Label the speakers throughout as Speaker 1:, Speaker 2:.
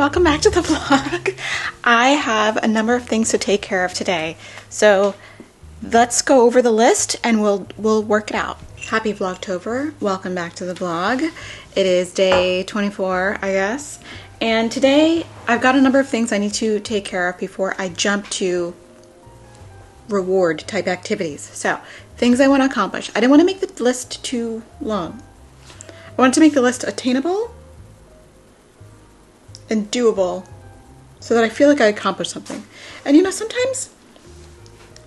Speaker 1: welcome back to the vlog. I have a number of things to take care of today, so let's go over the list and we'll work it out. Happy Vlogtober. Welcome back to the vlog. It is day 24, I guess, and today I've got a number of things I need to take care of before I jump to reward type activities. So things I want to accomplish. I didn't want to make the list too long. I wanted to make the list attainable and doable so that I feel like I accomplished something. And you know, sometimes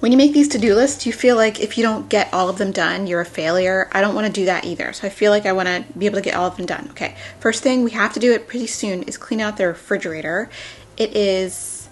Speaker 1: when you make these to-do lists, you feel like if you don't get all of them done, you're a failure. I don't want to do that either. So I feel like I want to be able to get all of them done. Okay, first thing, we have to do it pretty soon, is clean out the refrigerator. It is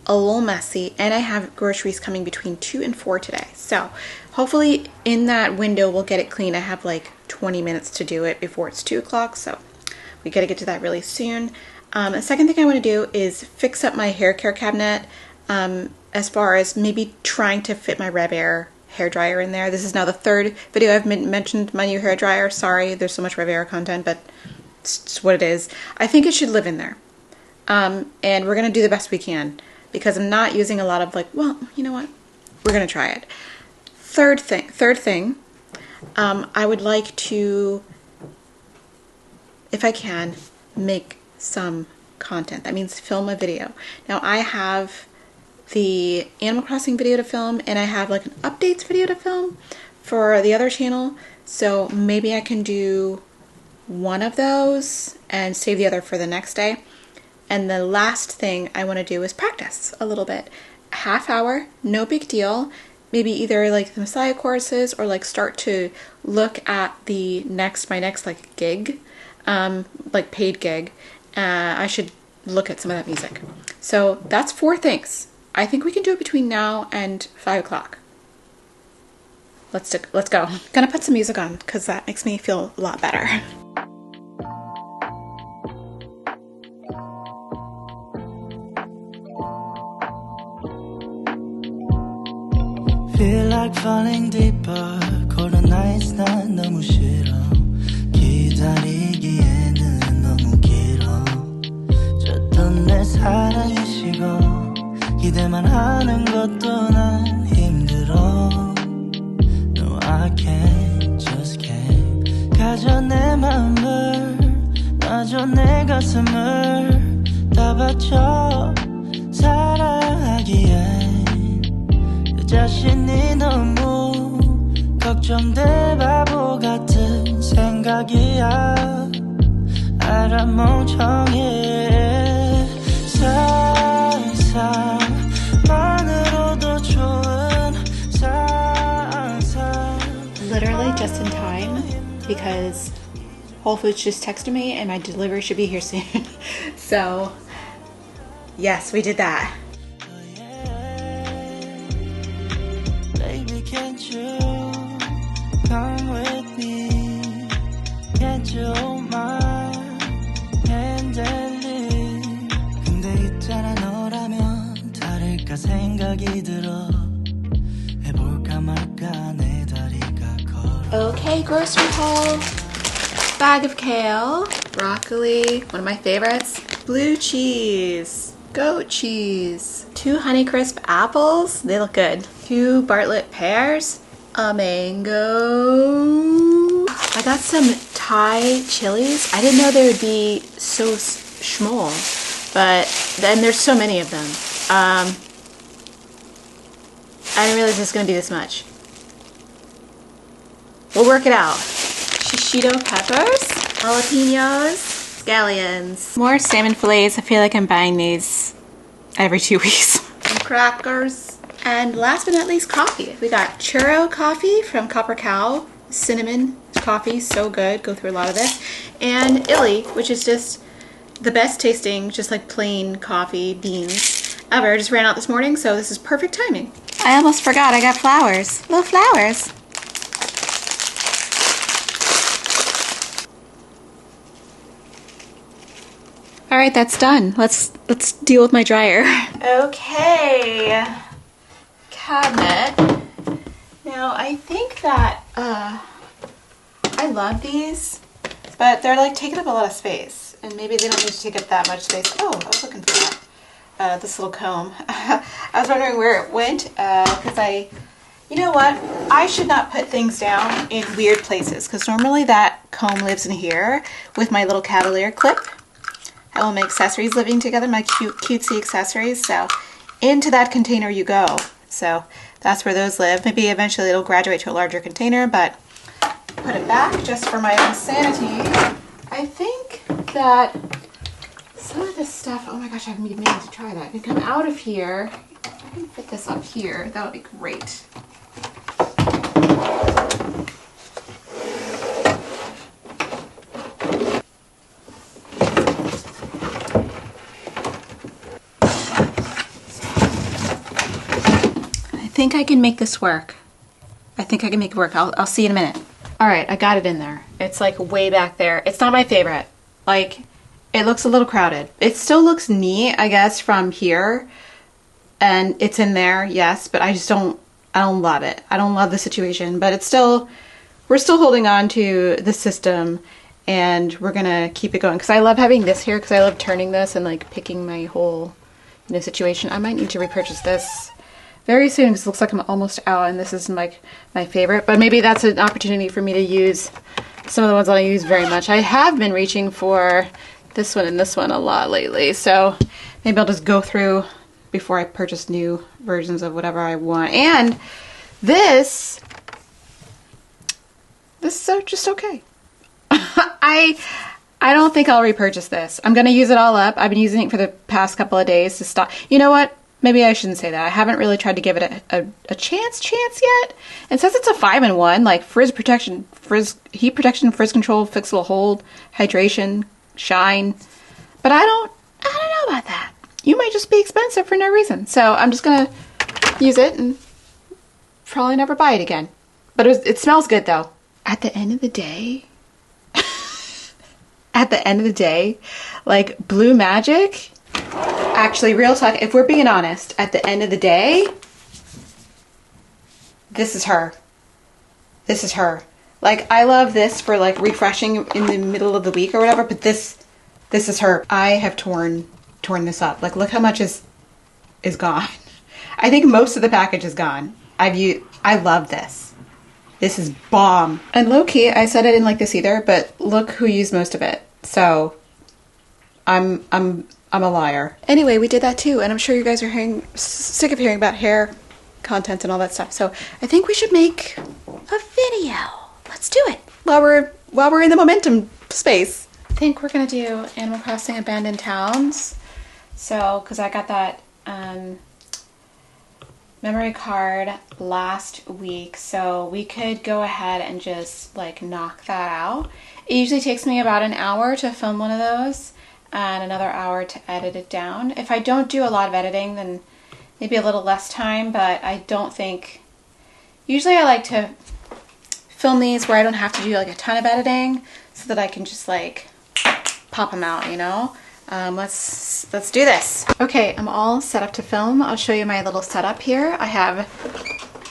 Speaker 1: a little messy, and I have groceries coming between 2 and 4 today. So hopefully in that window we'll get it clean. I have like 20 minutes to do it before it's 2 o'clock, so we gotta get to that really soon. The second thing I want to do is fix up my hair care cabinet, as far as maybe trying to fit my Rev-Air hair dryer in there. This is now the third video I've mentioned my new hair dryer. Sorry, there's so much Rev-Air content, but it's what it is. I think it should live in there. And we're going to do the best we can because I'm not using a lot of like, well, you know what? We're going to try it. Third thing, I would like to, if I can, make some content. That means film a video. Now I have the Animal Crossing video to film, and I have like an updates video to film for the other channel, so maybe I can do one of those and save the other for the next day. And the last thing I want to do is practice a little bit. Half hour, no big deal. Maybe either like the Messiah courses or like start to look at my next like gig, like paid gig. I should look at some of that music. So that's 4 things. I think we can do it between now and 5 o'clock. Let's go. I'm gonna put some music on because that makes me feel a lot better.
Speaker 2: Feel like falling deeper. Cold nights 난 너무 싫어. 기다리기에는 너무 길어. 줬던 내 사랑이 식어. 기대만 하는 것도 난 힘들어. No, I can't, just can't. 가져 내 맘을, 놔줘 내 가슴을 다 바쳐 사랑하기엔 내 자신이 너무 걱정돼. 바보 같은 생각이야. 알아 멍청해. 상상만으로도 좋은 상상.
Speaker 1: Literally just in time because Whole Foods just texted me and my delivery should be here soon. So yes, we did that.
Speaker 2: Baby, can't you come with me? Can't you hold my hand and leave? 근데 있잖아, 너라면 다를까 생각이 들어. 해볼까 말까 내 다리가 걸어.
Speaker 1: Okay, grocery haul. Bag of kale, broccoli, one of my favorites, blue cheese, goat cheese, 2 Honeycrisp apples, they look good, 2 Bartlett pears, a mango. I got some Thai chilies. I didn't know they would be so small, but then there's so many of them. I didn't realize it was going to be this much. We'll work it out. Shishito peppers, jalapenos, scallions. More salmon fillets. I feel like I'm buying these every 2 weeks. Some crackers. And last but not least, coffee. We got churro coffee from Copper Cow. Cinnamon coffee, so good. Go through a lot of this. And Illy, which is just the best tasting, just like plain coffee beans ever. I just ran out this morning, so this is perfect timing. I almost forgot I got flowers. Little flowers. All right, that's done. Let's deal with my dryer. Okay, cabinet. Now I think that I love these, but they're like taking up a lot of space. and maybe they don't need to take up that much space. Oh, I was looking for that. This little comb. I was wondering where it went because you know what? I should not put things down in weird places because normally that comb lives in here with my little cavalier clip. I have all my accessories living together, my cute, cutesy accessories. So into that container you go. So that's where those live. Maybe eventually it'll graduate to a larger container, but put it back just for my own sanity. I think that some of this stuff, oh my gosh, I've been meaning to try that. Can come out of here. If I can fit this up here, that would be great. I think I can make this work. I think I can make it work. I'll see in a minute. All right, I got it in there. It's like way back there. It's not my favorite. Like, it looks a little crowded. It still looks neat, I guess, from here. And it's in there, yes, but I don't love it. I don't love the situation, but we're still holding on to the system and we're gonna keep it going. Cause I love having this here because I love turning this and like picking my whole, situation. I might need to repurchase this very soon because it looks like I'm almost out and this is like my favorite, but maybe that's an opportunity for me to use some of the ones that I use very much. I have been reaching for this one and this one a lot lately, so maybe I'll just go through before I purchase new versions of whatever I want. And this is just okay. I don't think I'll repurchase this. I'm gonna use it all up. I've been using it for the past couple of days to stop. You know what? Maybe I shouldn't say that. I haven't really tried to give it a chance yet. And since it's a 5-in-1, like frizz protection, heat protection, frizz control, fixable hold, hydration, shine. But I don't know about that. You might just be expensive for no reason. So I'm just gonna use it and probably never buy it again. But it smells good though. At the end of the day, like Blue Magic, actually, real talk, if we're being honest, at the end of the day, this is her. This is her. Like, I love this for like refreshing in the middle of the week or whatever, but this is her. I have torn this up. Like, look how much is gone. I think most of the package is gone. I love this. This is bomb. And low key, I said I didn't like this either, but look who used most of it. So I'm a liar. Anyway, we did that too, and I'm sure you guys are sick of hearing about hair content and all that stuff. So I think we should make a video. Let's do it while we're in the momentum space. I think we're gonna do Animal Crossing Abandoned Towns. So, because I got that memory card last week, so we could go ahead and just like knock that out. It usually takes me about an hour to film one of those and another hour to edit it down. If I don't do a lot of editing, then maybe a little less time, but I don't think... Usually I like to film these where I don't have to do like a ton of editing so that I can just like pop them out, you know? Let's do this. Okay, I'm all set up to film. I'll show you my little setup here. I have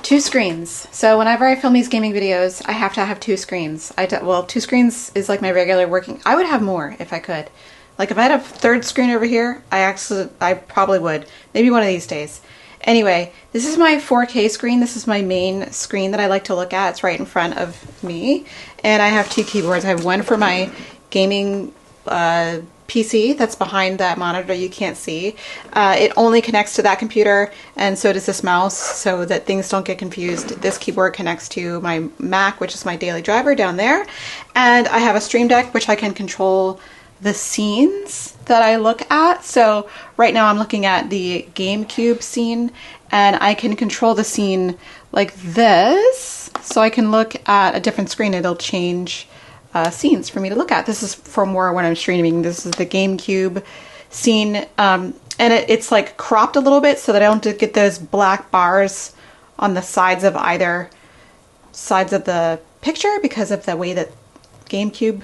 Speaker 1: 2 screens. So whenever I film these gaming videos, I have to have 2 screens. Well, 2 screens is like my regular working. I would have more if I could. Like if I had a 3rd screen over here, I probably would. Maybe one of these days. Anyway, this is my 4K screen. This is my main screen that I like to look at. It's right in front of me. And I have 2 keyboards. I have one for my gaming PC that's behind that monitor you can't see. It only connects to that computer, and so does this mouse, so that things don't get confused. This keyboard connects to my Mac, which is my daily driver down there. And I have a Stream Deck, which I can control the scenes that I look at. So right now I'm looking at the GameCube scene, and I can control the scene like this. So I can look at a different screen. It'll change scenes for me to look at. This is for more when I'm streaming. This is the GameCube scene, and it's like cropped a little bit so that I don't get those black bars on the sides of either sides of the picture because of the way that GameCube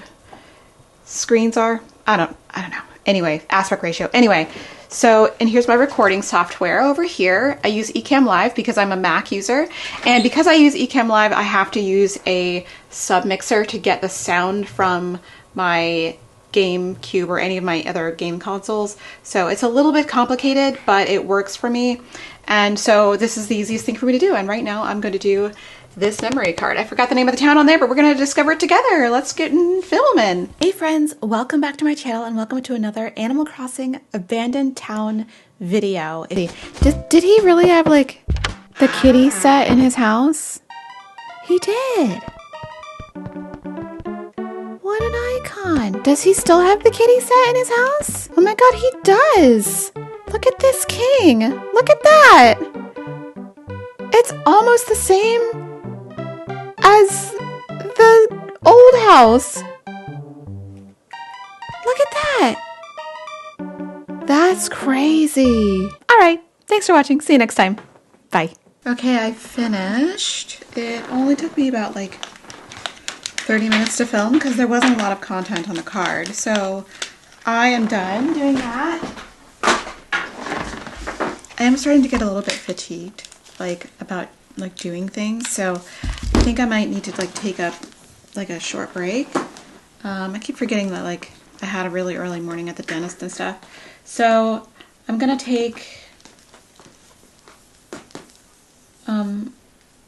Speaker 1: screens are. I don't know. Anyway, aspect ratio. Anyway, so, and here's my recording software over here. I use Ecamm Live because I'm a Mac user, and because I use Ecamm Live, I have to use a sub mixer to get the sound from my GameCube or any of my other game consoles. So it's a little bit complicated, but it works for me. And so this is the easiest thing for me to do. And right now I'm going to do this memory card. I forgot the name of the town on there, but we're going to discover it together. Let's get filming. Hey friends, welcome back to my channel and welcome to another Animal Crossing Abandoned Town video. Did he really have like the kitty set in his house? He did. What an icon. Does he still have the kitty set in his house? Oh my god, he does. Look at this king. Look at that. It's almost the same as the old house. Look at that. That's crazy. All right. Thanks for watching. See you next time. Bye. Okay, I finished. It only took me about like 30 minutes to film because there wasn't a lot of content on the card. So I am done doing that. I am starting to get a little bit fatigued, about doing things. So I think I might need to take up a short break. I keep forgetting that I had a really early morning at the dentist and stuff. So I'm gonna take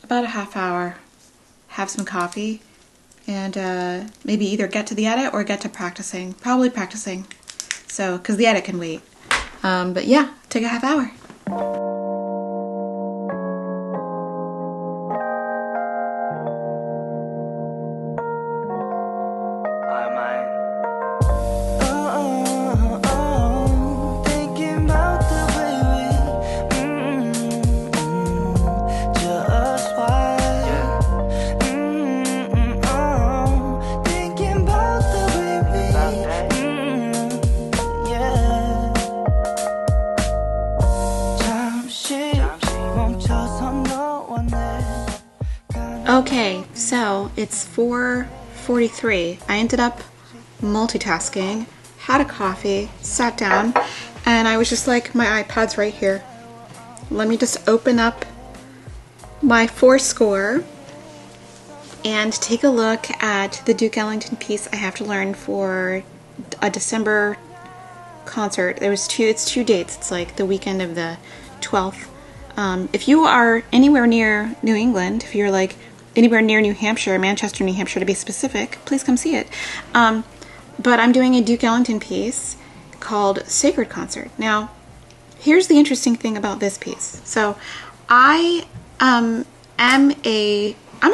Speaker 1: about a half hour, have some coffee, and maybe either get to the edit or get to practicing. Probably practicing. So, because the edit can wait. But yeah, take a half hour. Okay, so it's 4:43. I ended up multitasking, had a coffee, sat down, and I was just like, my iPad's right here. Let me just open up my Fourscore and take a look at the Duke Ellington piece I have to learn for a December concert. It's two dates. It's like the weekend of the 12th. If you are anywhere near New England, if you're anywhere near New Hampshire, Manchester, New Hampshire to be specific, please come see it. But I'm doing a Duke Ellington piece called Sacred Concert. Now, here's the interesting thing about this piece. So, I'm an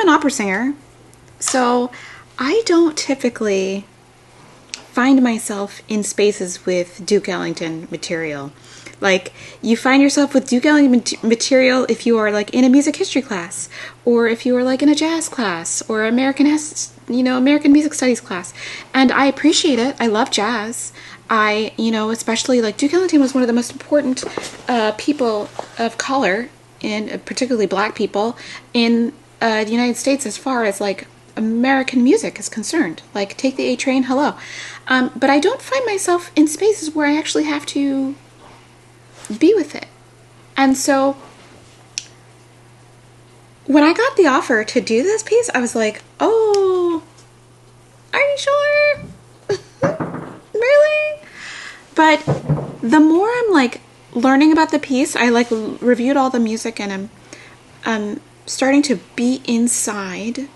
Speaker 1: opera singer, so I don't typically find myself in spaces with Duke Ellington material. You find yourself with Duke Ellington material if you are in a music history class, or if you are in a jazz class, or American music studies class. And I appreciate it. I love jazz. Especially Duke Ellington was one of the most important people of color, and particularly black people, in the United States as far as American music is concerned. Take the A Train, hello. But I don't find myself in spaces where I actually have to be with it. And so when I got the offer to do this piece, I was like, oh, are you sure? Really? But the more I'm learning about the piece, I reviewed all the music, and I'm starting to be inside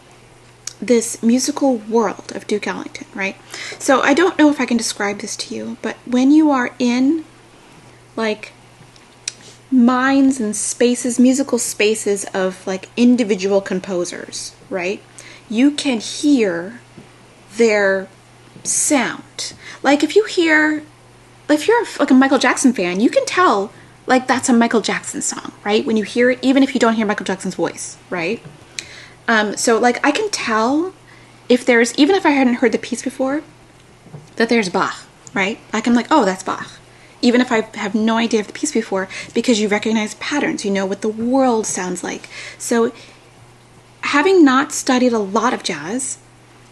Speaker 1: this musical world of Duke Ellington, right? So I don't know if I can describe this to you, but when you are in minds and spaces, musical spaces of individual composers, right? You can hear their sound. If you're a Michael Jackson fan, you can tell that's a Michael Jackson song, right? When you hear it, even if you don't hear Michael Jackson's voice, right? So I can tell if there's, even if I hadn't heard the piece before, that there's Bach, right? I can oh, that's Bach. Even if I have no idea of the piece before, because you recognize patterns, you know what the world sounds like. So having not studied a lot of jazz,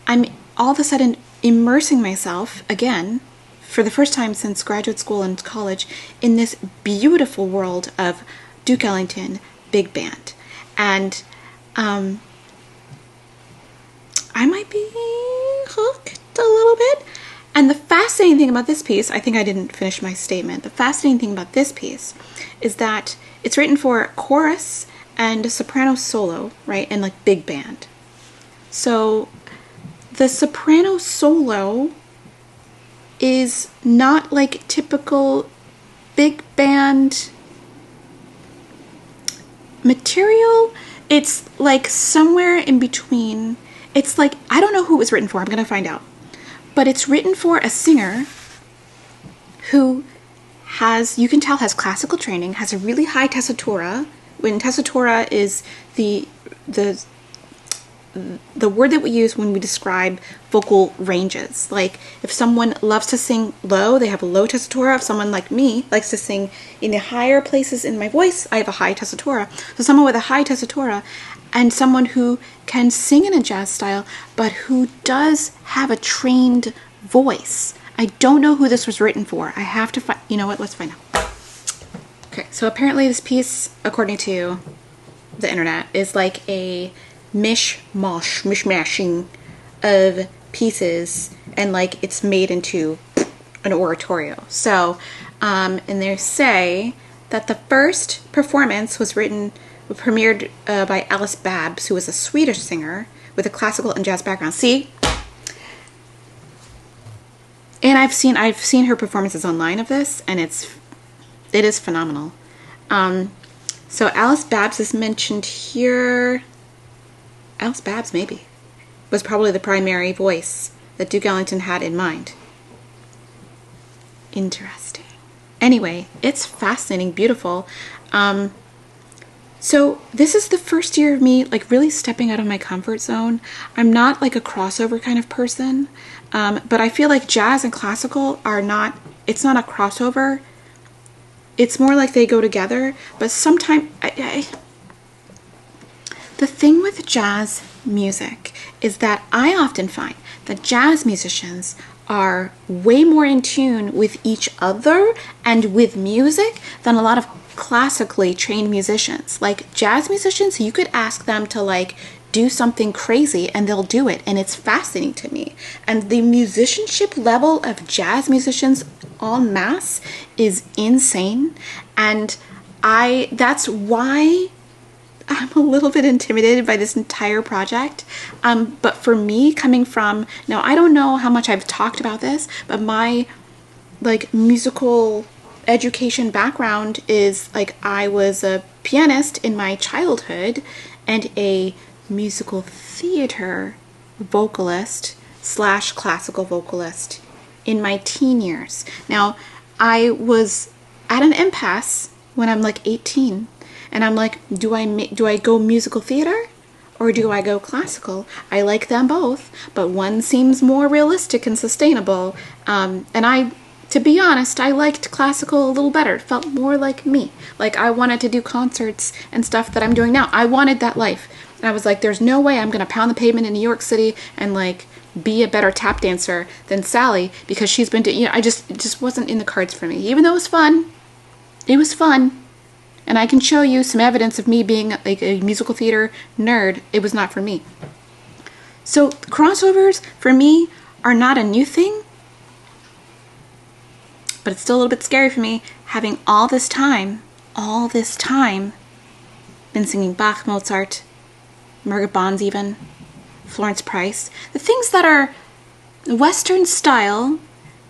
Speaker 1: I'm all of a sudden immersing myself again, for the first time since graduate school and college, in this beautiful world of Duke Ellington big band. And I might be hooked a little bit. And the fascinating thing about this piece, I think I didn't finish my statement. The fascinating thing about this piece is that it's written for chorus and soprano solo, right? And like big band. So the soprano solo is not like typical big band material. It's like somewhere in between. It's like, I don't know who it was written for. I'm going to find out. But it's written for a singer who has, you can tell, has classical training, has a really high tessitura. When tessitura is the word that we use when we describe vocal ranges. Like if someone loves to sing low, they have a low tessitura. If someone like me likes to sing in the higher places in my voice, I have a high tessitura. So someone with a high tessitura and someone who can sing in a jazz style, but who does have a trained voice. I don't know who this was written for. I have to find, you know what, let's find out. Okay, so apparently this piece, according to the internet, is like a mishmashing of pieces, and like it's made into an oratorio. So, and they say that the first performance was premiered by Alice Babs, who was a Swedish singer with a classical and jazz background. See? And I've seen her performances online of this, and it is phenomenal. So Alice Babs is mentioned here. Alice Babs, maybe, was probably the primary voice that Duke Ellington had in mind. Interesting. Anyway, it's fascinating, beautiful. So this is the first year of me like really stepping out of my comfort zone. I'm not like a crossover kind of person, but I feel like jazz and classical are not, it's not a crossover. It's more like they go together, but sometimes the thing with jazz music is that I often find that jazz musicians are way more in tune with each other and with music than a lot of classically trained musicians. Like jazz musicians, you could ask them to like do something crazy and they'll do it, and it's fascinating to me. And the musicianship level of jazz musicians en masse is insane, and that's why I'm a little bit intimidated by this entire project. But for me, coming from, now I don't know how much I've talked about this, but my like musical education background is like I was a pianist in my childhood and a musical theater vocalist / classical vocalist in my teen years. Now, I was at an impasse when I'm like 18, and I'm like, do I go musical theater or do I go classical? I like them both, but one seems more realistic and sustainable. And to be honest, I liked classical a little better. It felt more like me. Like I wanted to do concerts and stuff that I'm doing now. I wanted that life. And I was like, there's no way I'm going to pound the pavement in New York City and like be a better tap dancer than Sally because she's been doing, it just wasn't in the cards for me. Even though it was fun. It was fun. And I can show you some evidence of me being like a musical theater nerd. It was not for me. So crossovers for me are not a new thing, but it's still a little bit scary for me having all this time been singing Bach, Mozart, Margaret Bonds even, Florence Price, the things that are Western style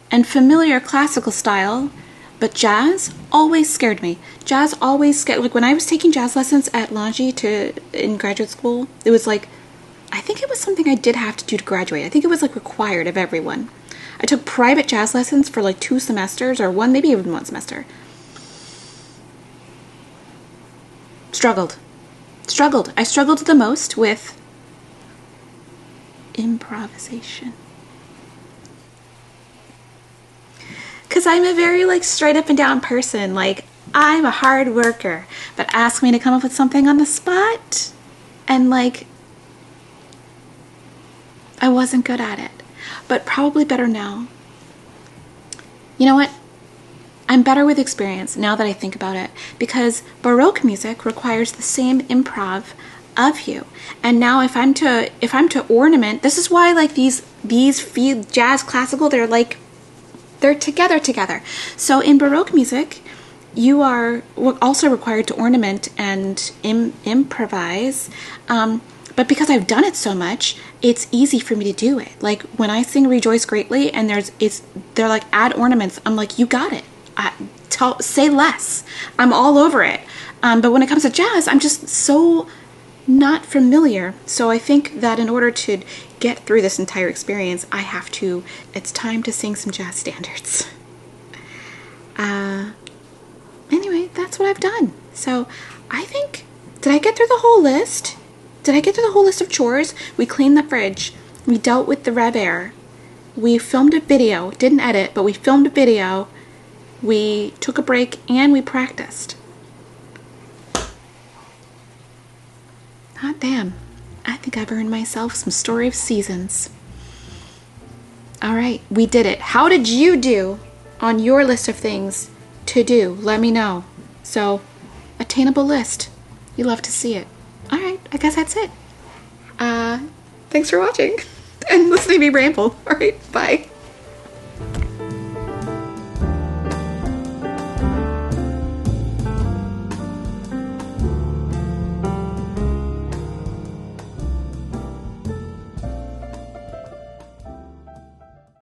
Speaker 1: and familiar classical style. But jazz always scared me. Jazz always scared, like when I was taking jazz lessons at Langy in graduate school, it was like, I think it was something I did have to do to graduate. I think it was like required of everyone. I took private jazz lessons for like 2 semesters or maybe even 1 semester. Struggled. I struggled the most with improvisation. Because I'm a very like straight up and down person. Like I'm a hard worker, but ask me to come up with something on the spot and like I wasn't good at it, but probably better now. You know what? I'm better with experience now that I think about it, because Baroque music requires the same improv of you. And now if I'm to ornament, this is why like these jazz classical, they're together. So in Baroque music, you are also required to ornament and improvise. But because I've done it so much, it's easy for me to do it. Like when I sing Rejoice Greatly and they're like add ornaments, I'm like, you got it. Say less. I'm all over it. But when it comes to jazz, I'm just so not familiar. So I think that in order to get through this entire experience, it's time to sing some jazz standards. Anyway, that's what I've done. So I think, did I get through the whole list? Did I get through the whole list of chores? We cleaned the fridge. We dealt with the Rev Air. We filmed a video. Didn't edit, but we filmed a video. We took a break and we practiced. Hot damn. I think I've earned myself some Story of Seasons. All right, we did it. How did you do on your list of things to do? Let me know. So, attainable list. You love to see it. All right, I guess that's it. Thanks for watching and listening to me ramble. All right, bye.